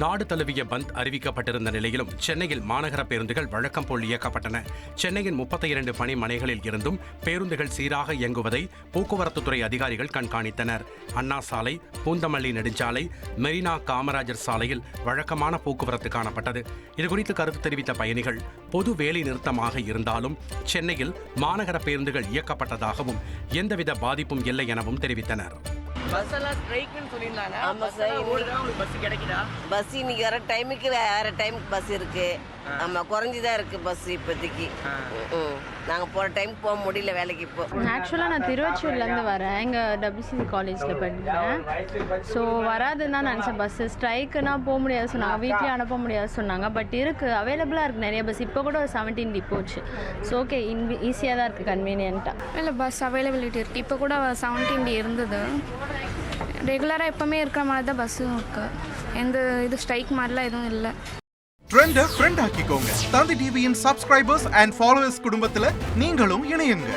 நாடு தழுவிய பந்த் அறிவிக்கப்பட்டிருந்த நிலையிலும் சென்னையில் மாநகர பேருந்துகள் வழக்கம் போல் இயக்கப்பட்டன. சென்னையின் 32 பணிமனைகளில் இருந்தும் பேருந்துகள் சீராக இயங்குவதை போக்குவரத்துத்துறை அதிகாரிகள் கண்காணித்தனர். அண்ணா சாலை, பூந்தமல்லி நெடுஞ்சாலை, மெரினா காமராஜர் சாலையில் வழக்கமான போக்குவரத்து காணப்பட்டது. இதுகுறித்து கருத்து தெரிவித்த பயணிகள், பொது வேலை நிறுத்தமாக இருந்தாலும் சென்னையில் மாநகர பேருந்துகள் இயக்கப்பட்டதாகவும் எந்தவித பாதிப்பும் இல்லை எனவும் தெரிவித்தனர். பஸ் எல்லாம் ஸ்ட்ரைக்குன்னு சொல்லியிருந்தாங்க. ஆமாம் சார், உங்களுக்கு பஸ் கிடைக்குதா? பஸ் இன்னைக்கு வர டைமுக்கு வேறு டைமுக்கு பஸ் இருக்குது. ஆமாம், குறைஞ்சிதான் இருக்குது பஸ் இப்போதைக்கு. நாங்கள் போகிற டைமுக்கு போக முடியல வேலைக்கு. இப்போ ஆக்சுவலாக நான் திருவொற்றியூர்லேருந்து வரேன். இங்கே WCC காலேஜில் படிக்கிறேன். ஸோ வராதுன்னு தான் நினச்சேன். பஸ்ஸு ஸ்ட்ரைக்குன்னா போக முடியாது சொன்னாங்க, வீட்லேயும் அனுப்ப முடியாது சொன்னாங்க. பட் இருக்குது, அவைலபிளாக இருக்குது நிறைய பஸ். இப்போ கூட ஒரு 17D போச்சு. ஸோ ஓகே, ஈஸியாக தான் இருக்குது, கன்வீனியன்ட்டாக. இல்லை, பஸ் அவைலபிலிட்டி இருக்குது. இப்போ கூட 17D இருந்தது. ரெகுலராக எப்போவுமே இருக்கிற மாதிரி தான் பஸ்ஸும் இருக்குது. எந்த இது ஸ்ட்ரைக் மாதிரிலாம் எதுவும் இல்லை. ட்ரெண்டை ஃப்ரெண்ட் ஆக்கிக்கோங்க. தந்தி டிவியின் சப்ஸ்கிரைபர்ஸ் அண்ட் ஃபாலோவர்ஸ் குடும்பத்தில் நீங்களும் இணையுங்க.